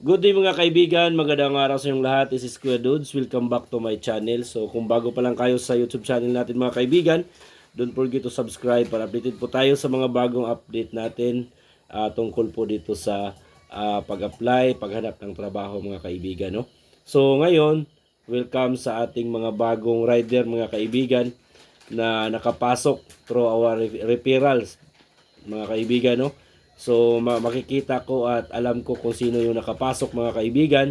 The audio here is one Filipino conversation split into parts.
Good day mga kaibigan, magandang araw sa inyong lahat. This is Kuya Dudes. Welcome back to my channel. So kung bago pa lang kayo sa YouTube channel natin mga kaibigan, don't forget to subscribe para updated po tayo sa mga bagong update natin tungkol po dito sa pag-apply, paghanap ng trabaho mga kaibigan. No? So ngayon, welcome sa ating mga bagong rider mga kaibigan na nakapasok through our referrals mga kaibigan. No? So makikita ko at alam ko kung sino yung nakapasok mga kaibigan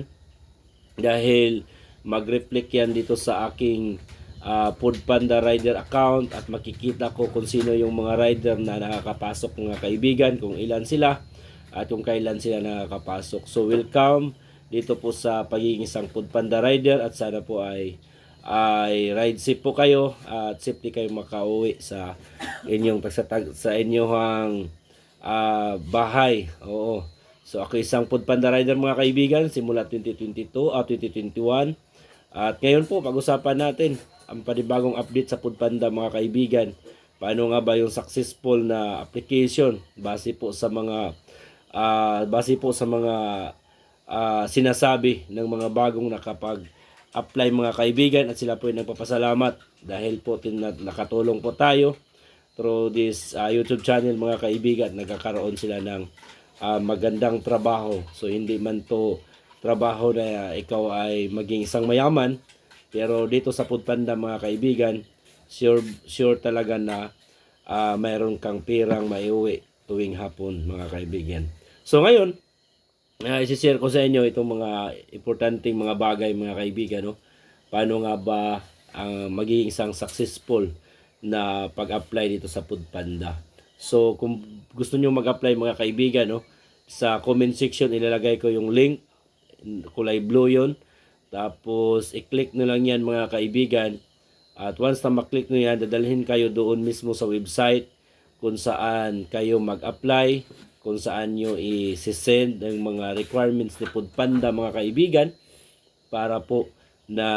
dahil mag-reflect yan dito sa aking Foodpanda Rider account at makikita ko kung sino yung mga rider na nakakapasok mga kaibigan, kung ilan sila at kung kailan sila nakakapasok. So welcome dito po sa pagiging isang Foodpanda Rider at sana po ay ride safe po kayo at safety kayo makauwi sa inyong sa inyong bahay. Oo. So ako isang Foodpanda rider mga kaibigan simula 2022 at 2021. At ngayon po pag-usapan natin ang panibagong update sa Foodpanda mga kaibigan. Paano nga ba yung successful na application base po sa mga sinasabi ng mga bagong nakapag-apply mga kaibigan at sila po ay nagpapasalamat dahil po nakatulong po tayo through this YouTube channel mga kaibigan. Nagkakaroon sila ng magandang trabaho. So hindi man to trabaho na ikaw ay maging isang mayaman, pero dito sa Foodpanda mga kaibigan, sure talaga na mayroon kang pirang maiuwi tuwing hapon mga kaibigan. So ngayon, isi-share ko sa inyo itong mga importanteng mga bagay mga kaibigan. No? Paano nga ba ang magiging isang successful na pag-apply dito sa Foodpanda. So kung gusto niyo mag-apply mga kaibigan, no, sa comment section ilalagay ko yung link, kulay blue 'yon. Tapos i-click niyo lang 'yan mga kaibigan. At once na ma-click niyo 'yan, dadalhin kayo doon mismo sa website kung saan kayo mag-apply, kung saan niyo i-send ang mga requirements ni Foodpanda mga kaibigan para po na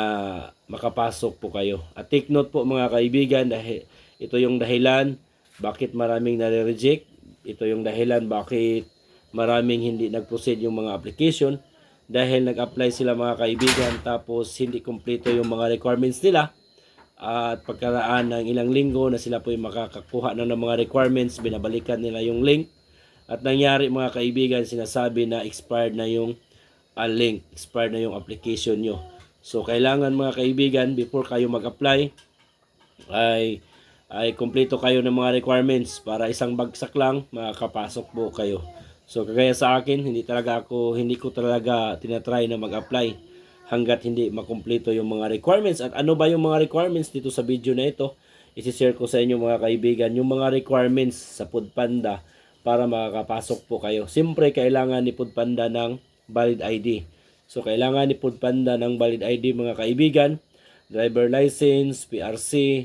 makapasok po kayo. At take note po mga kaibigan, dahil ito yung dahilan bakit maraming nare-reject. Ito yung dahilan bakit maraming hindi nag-proceed yung mga application, dahil nag-apply sila mga kaibigan tapos hindi kumpleto yung mga requirements nila. At pagkaraan ng ilang linggo na sila po yung makakakuha ng mga requirements, binabalikan nila yung link. At nangyari mga kaibigan, sinasabi na expired na yung link, expired na yung application nyo. So kailangan mga kaibigan, before kayo mag-apply ay kumpleto kayo ng mga requirements para isang bagsak lang makakapasok po kayo. So kagaya sa akin, hindi ko talaga tinatry na mag-apply hanggat hindi makumpleto yung mga requirements. At ano ba yung mga requirements dito sa video na ito? I-share ko sa inyo mga kaibigan yung mga requirements sa Foodpanda para makakapasok po kayo. Siyempre kailangan ni Foodpanda ng valid ID. So kailangan ni Foodpanda ng valid ID mga kaibigan, driver license, PRC,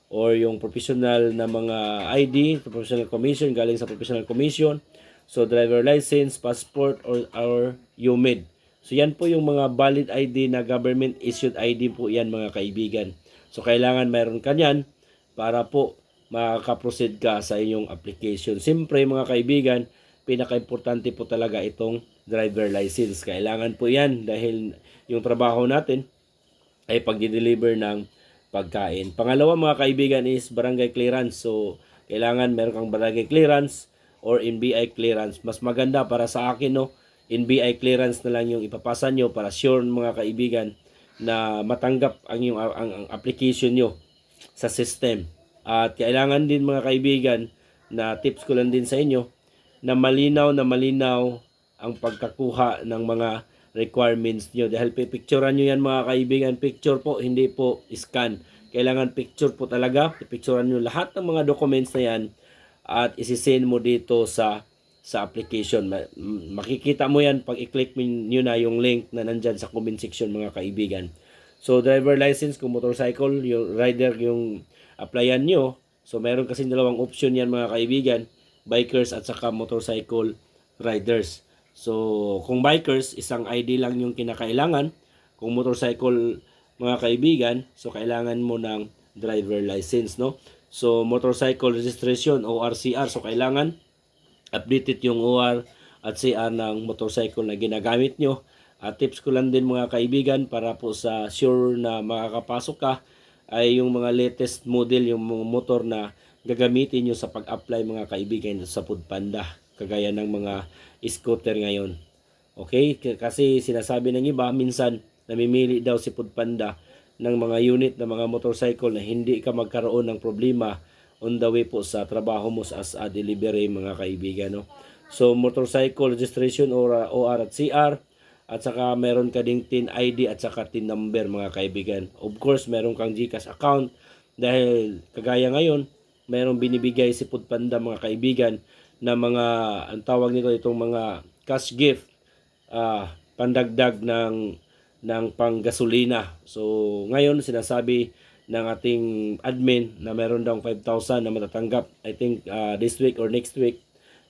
or yung professional na mga ID, professional commission, galing sa professional commission. So driver license, passport, or UMID. So yan po yung mga valid ID na government issued ID po yan mga kaibigan. So kailangan mayroon ka yan para po makaka-proceed ka sa inyong application. Siyempre mga kaibigan, pinaka-importante po talaga itong driver license. Kailangan po yan dahil yung trabaho natin ay pag-deliver ng pagkain. Pangalawa mga kaibigan is barangay clearance. So kailangan meron kang barangay clearance or NBI clearance. Mas maganda para sa akin, no, NBI clearance na lang yung ipapasa nyo para sure mga kaibigan na matanggap ang application nyo sa system. At kailangan din mga kaibigan, na tips ko lang din sa inyo, na malinaw ang pagkakuha ng mga requirements nyo. Dahil pipicturean nyo yan mga kaibigan. Picture po, hindi po scan. Kailangan picture po talaga. Pipicturean nyo lahat ng mga documents na yan at isisend mo dito sa application. Makikita mo yan pag i-click nyo na yung link na nandyan sa comment section mga kaibigan. So driver license, kung motorcycle, yung rider yung applyan nyo. So meron kasi dalawang option yan mga kaibigan, bikers at saka motorcycle riders. So kung bikers, isang ID lang yung kinakailangan. Kung motorcycle mga kaibigan, so kailangan mo ng driver license, no? So motorcycle registration o RCR, so kailangan updated yung at CR ng motorcycle na ginagamit nyo. At tips ko lang din mga kaibigan para po sa sure na makakapasok ka ay yung mga latest model, yung mga motor na gagamitin nyo sa pag-apply mga kaibigan sa Foodpanda. Kagaya ng mga scooter ngayon. Okay? Kasi sinasabi ng iba, minsan namimili daw si Foodpanda ng mga unit ng mga motorcycle na hindi ka magkaroon ng problema on the way po sa trabaho mo as a delivery mga kaibigan. No? So motorcycle registration or OR at CR, at saka meron ka ding TIN ID at saka TIN number mga kaibigan. Of course, meron kang GCash account dahil kagaya ngayon, merong binibigay si Foodpanda mga kaibigan na mga, ang tawag nito, itong mga cash gift, pandagdag ng panggasolina. So ngayon sinasabi ng ating admin na meron daw 5,000 na matatanggap, I think this week or next week,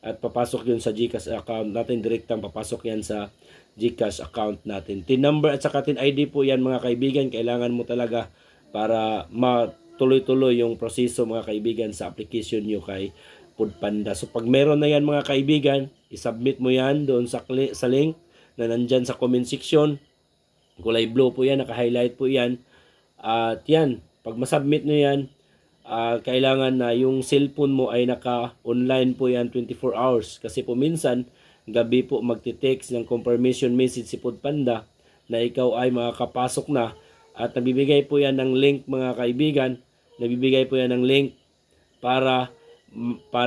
at papasok yun sa GCash account natin, direktang papasok yan sa GCash account natin. TIN number at saka TIN ID po yan mga kaibigan, kailangan mo talaga para matuloy-tuloy yung proseso mga kaibigan sa application nyo kay Foodpanda. So pag meron na yan mga kaibigan, isubmit mo yan doon sa link na nandyan sa comment section. Kulay blue po yan, naka-highlight po yan. At yan, pag masubmit nyo yan, kailangan na yung cellphone mo ay naka-online po yan 24 hours. Kasi po minsan, gabi po magte-text ng confirmation message si Foodpanda na ikaw ay makakapasok na, at nabibigay po yan ng link mga kaibigan, nabibigay po yan ng link para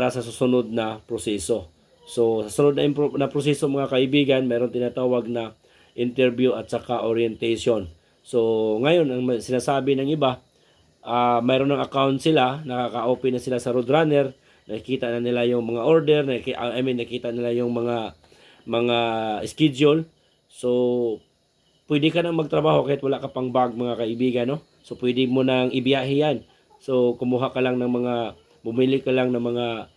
sa susunod na proseso. So sa sunod na proseso mga kaibigan, meron tinatawag na interview at saka orientation. So ngayon ang sinasabi ng iba, mayroon ng account sila, nakaka-open na sila sa Roadrunner, nakikita na nila yung mga order, nakikita nila yung mga schedule. So pwede ka nang magtrabaho kahit wala ka pang bag mga kaibigan, no? So pwede mo nang ibiyahe yan. So kumuha ka lang ng bumili ka lang ng mga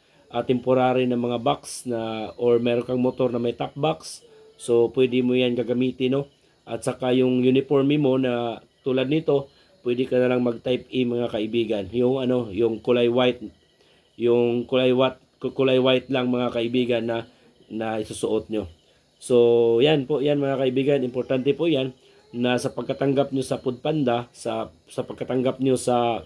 temporary na mga box na, or meron kang motor na may top box. So pwede mo yan gagamitin, no? At saka yung uniforme mo na tulad nito, pwede ka na lang mag-type E mga kaibigan. Yung kulay white, kulay white lang mga kaibigan na isusuot nyo. So yan po yan mga kaibigan, importante po yan na sa pagkatanggap nyo sa Foodpanda, sa pagkatanggap nyo sa,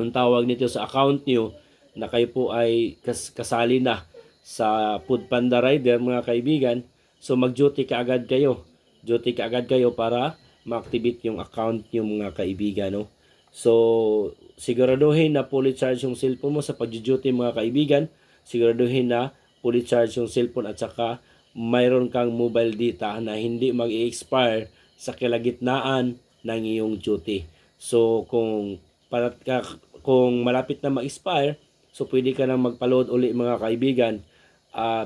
ang tawag nito, sa account nyo, na kayo po ay kasali na sa Foodpanda Rider mga kaibigan. So mag-duty ka agad kayo. Duty ka agad kayo para ma-activate yung account nyo mga kaibigan, no? So siguraduhin na fully charge yung cellphone mo sa pag-duty mga kaibigan. Siguraduhin na fully charge yung cellphone at saka mayroon kang mobile data na hindi mag-i-expire sa kalagitnaan ng iyong duty. So kung malapit na ma-expire, so pwede ka nang magpa-load uli mga kaibigan,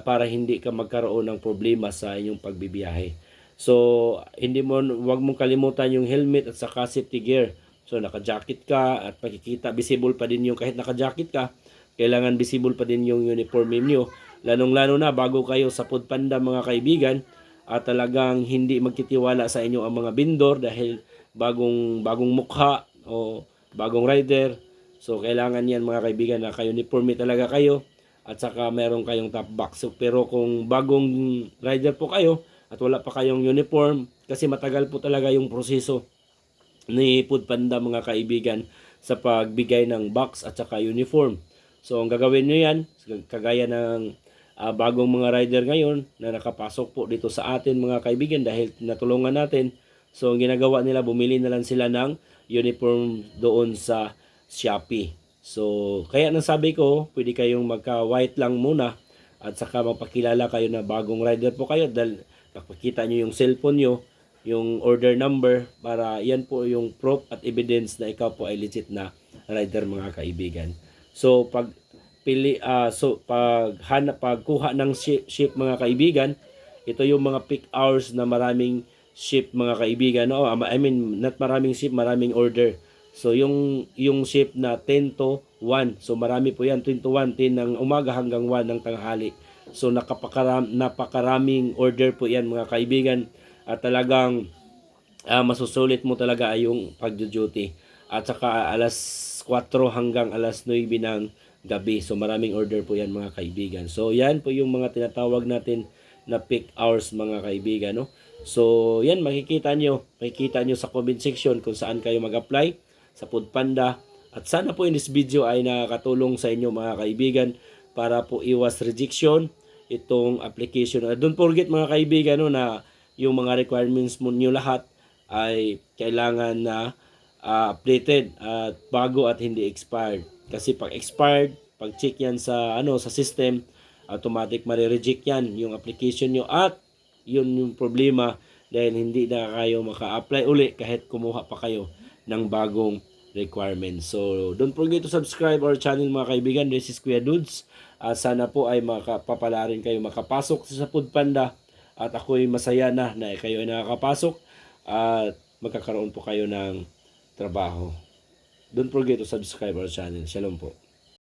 para hindi ka magkaroon ng problema sa inyong pagbibiyahe. So wag mong kalimutan yung helmet at saka safety gear. So naka-jacket ka at makikita, visible pa din yung, kahit naka-jacket ka, kailangan visible pa din yung uniform niyo. Lalong-lalo na bago kayo sa Foodpanda mga kaibigan, at talagang hindi magtitiwala sa inyo ang mga vendor dahil bagong mukha o bagong rider. So kailangan yan mga kaibigan na ka-uniforme talaga kayo at saka meron kayong top box. So, pero kung bagong rider po kayo at wala pa kayong uniform, kasi matagal po talaga yung proseso ni Foodpanda mga kaibigan sa pagbigay ng box at saka uniform. So ang gagawin nyo yan, kagaya ng bagong mga rider ngayon na nakapasok po dito sa atin mga kaibigan dahil natulungan natin. So ang ginagawa nila, bumili na lang sila ng uniform doon sa Shopee. So kaya nang sabi ko, pwede kayong magka-white lang muna at saka magpakilala kayo na bagong rider po kayo dahil pakita nyo yung cellphone nyo, yung order number, para yan po yung proof at evidence na ikaw po ay legit na rider mga kaibigan. So pagkuha ng ship mga kaibigan, ito yung mga peak hours na maraming ship mga kaibigan. No? I mean, not maraming ship, maraming order. So yung ship na 10 to 1. So marami po yan, 10 to 1, 10 ng umaga hanggang 1 ng tanghali. So napakaraming order po yan mga kaibigan. At talagang masusulit mo talaga ay yung pag-duty. At saka alas 4 hanggang alas 9 ng gabi. So maraming order po yan mga kaibigan. So yan po yung mga tinatawag natin na peak hours mga kaibigan, no? So, yan, makikita nyo sa comment section kung saan kayo mag-apply sa Foodpanda. At sana po in this video ay nakakatulong sa inyo mga kaibigan para po iwas rejection itong application. Don't forget mga kaibigan, no, na yung mga requirements mo nyo lahat ay kailangan na updated at bago at hindi expired. Kasi pag expired, pag check yan sa sa system, automatic mare-reject yan yung application nyo at yun yung problema dahil hindi na kayo maka-apply uli kahit kumuha pa kayo ng bagong requirements. So, don't forget to subscribe our channel mga kaibigan. This is Kuya Dudes. Sana po ay makapapala rin kayo makapasok sa Foodpanda at ako'y masaya na kayo ay nakakapasok at magkakaroon po kayo ng trabaho. Don't forget to subscribe our channel. Shalom po.